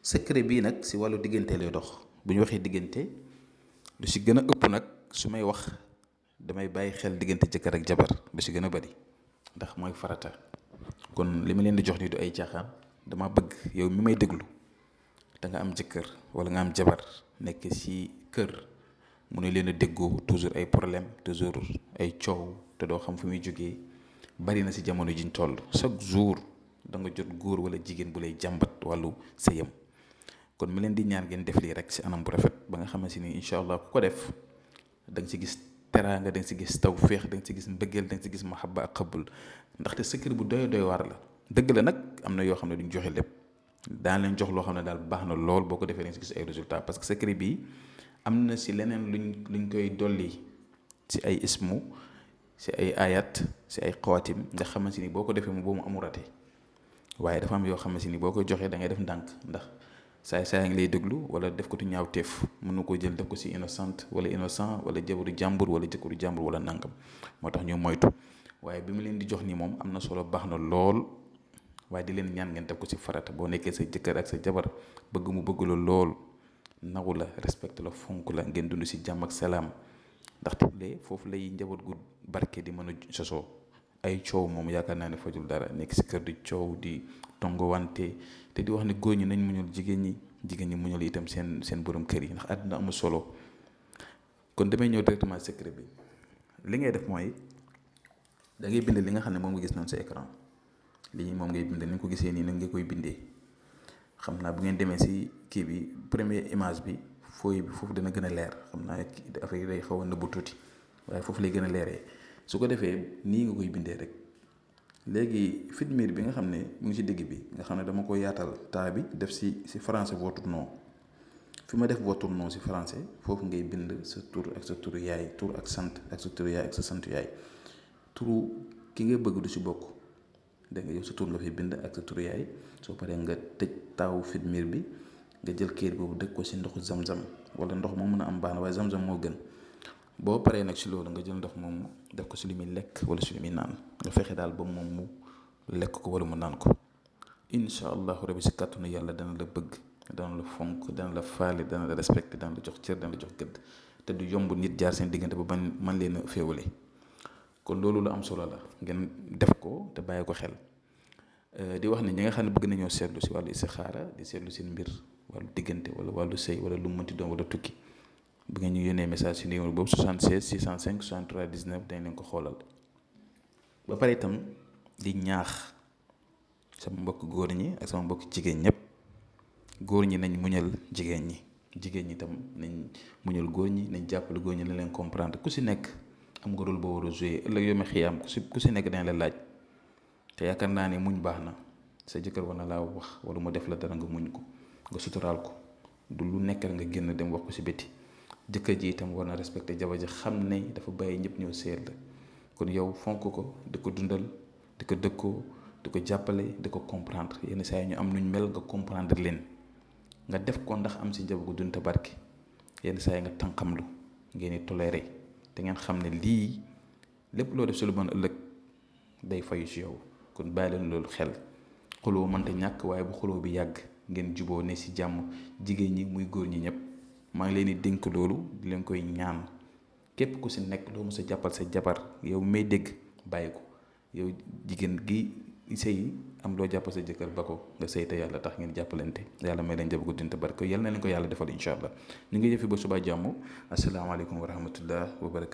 secret bii nag si wàllu diggante lay dox bu ñu waxee diggante lu si gën a ëpp nag su may wax damay bàyyi xel diggante jëkkër ak jabar lu si gën a bari ndax mooy farata. kon li ma leen di jox nii du ay caaxaan, dama bëgg yow mi may déglu da nga am jëkkër wala nga am jabar nekk si kër mu ne leen a déggoo toujours ay problème toujours ay coow te doo xam fu muy jógee. bari na si jamono jiñ toll chaque jour da nga jot góor wala jigéen bu lay jàmbat wàllu sëyam. kon mi leen di ñaan ngeen def lii rek si anam bu rafet ba nga xamante ni incha allah ku ko def da nga si gis teraanga, da nga si gis tawféex, da nga si gis mbëggeel, da nga si gis mahabba ak xabul. ndaxte secret bu doy waar la. dëgg la nag am na yoo xam ne duñ joxe lépp daan leen jox loo xam ne daal baax na lool boo ko defee da nga si gis ay résultats parce que secret bi am na si leneen luñ koy dolli si ay ismu, si ay ayat, si ay xawaatim nga xamante ni boo ko defee mu boo mu amul rate. waaye dafa am yoo xamante ni boo koy joxee da ngay def ndànk ndax saay ngi lay déglu wala def ko tu ñaaw teef mën na koo jël def ko si innocent wala innocent wala jabaru jàmbur wala jëkkëru jàmbur wala nangam. moo tax ñu moytu. waaye bi mu leen di jox nii moom am na solo, baax na lool. waaye di leen ñaan ngeen def ko si farata. boo nekkee sa jëkkër ak sa jabar bëgg mu bëgg la lool, nawu la, respecte la, fonk la, ngeen dund si jàmm ak salaam. ndaxte de foofu lay njaboot gu barke di mën a sosoo. ay coow moom yaakaar naa ne fajul dara, nekk si kër di coow di tongo wante te di wax ne góor ñi nañ muñul jigéen ñi muñul itam seen borom kër yi ndax àdduna amul solo. kon damay ñëw directement secret bi. li ngay def mooy da ngay bind li nga xam ne moom nga gis noonu sa écran lii moom ngay bind ni nga ko gisee nii nag nga koy bindee. xam naa bu ngeen demee si kii bi première image bi fooy bi foofu dana gën a leer, xam naa affaire yi day xaw a nëbbu tuuti waaye foofu lay gën a leeree. su ko defee nii nga koy bindee rek léegi fitmir bi nga xam ne mu ngi ci digg bi nga xam ne dama ko yaatal taa bi def si français votre nom. fi ma def votre nom si français foofu ngay bind sa tur ak sa turu yaay, tur ak sant ak sa turu yaay ak sa santu yaay. turu ki nga bëgg du si bokk, dégg nga yow sa tur nga fi bind ak sa turu yaay. soo paree nga tëj taawu fitmir bi nga jël kayit boobu dëkk ko si ndoxu zam-zam wala ndox moo mën a am baax na waaye zam-zam moo gën. boo paree nag si loolu nga jël ndox moom def ko si li muy lekk wala si li muy naan nga fexe daal ba moom mu lekk ko wala mu naan ko. incha allahu rabi si kàttanu yàlla dana la bëgg, dana la fonk, dana la faale, dana la respecté, dana la jox cër, dana la jox gëdd te du yomb nit jaar seen diggante ba man leen a féewale. kon loolu lu am solo la ngeen def ko te bàyyi ko xel. di wax ne ñi nga xam ne bëgg nañoo seetlu si wàllu istixaara di seetlu seen mbir wàllu diggante wala wàllu sëy wala lu mu mënti doon wala tukki. bu ngeen ñu yónnee message ci numéro boobu 76 605 63 19 dañ leen ko xoolal. ba pare itam di ñaax sama mbokk góor ñi ak sama mbokk jigéen ñëpp. góor ñi nañ muñal jigéen ñi, jigéen ñi itam nañ muñal góor ñi, nañ jàppale góor ñi na leen comprendre. ku si nekk am nga rôle boo war a jouer ëllëg yow mi xiyaam ku si nekk dañ la laaj. te yaakaar naa ne muñ baax na. sa jëkkër war na laa wax wala mu def la dara nga muñ ko, nga suturaal ko, du lu nekk nga génn dem wax ko si bëtti. jëkkër ji itam war na respecté jabar ji, xam ne dafa bàyyi ñëpp ñëw seet la. kon yow fonk ko, di ko dundal, di ko dëkkoo, di ko jàppale, di ko comprendre. yenn saa yi ñu am nuñ mel nga comprendre leen, nga def ko ndax am si njaboot gu dund te barke. yenn saa yi nga tànqamlu, ngeen di toléré te ngeen xam ne lii lépp loo def si lu mën ëllëg day fayu si yow. kon bàyyi leen loolu xel. xuloo mënta ñàkk waaye bu xuloo bi yàgg ngeen juboo ne si jàmm, jigéen ñi muy góor ñi ñëpp. maa ngi leen di dénk loolu di leen koy ñaan. képp ku si nekk doo mës a jàppal sa jabar, yow may dégg bàyyi ko. yow jigéen gi sëy am loo jàppal sa jëkkër ba ko nga sëy te yàlla tax ngeen jàppalante. yàlla may leen jabar gu dund te barke yal na leen ko yàlla defal incha allah. ñu ngi jëfi ba suba jàmm. asalaamaaleykum wa rahmatullah wa barakatu.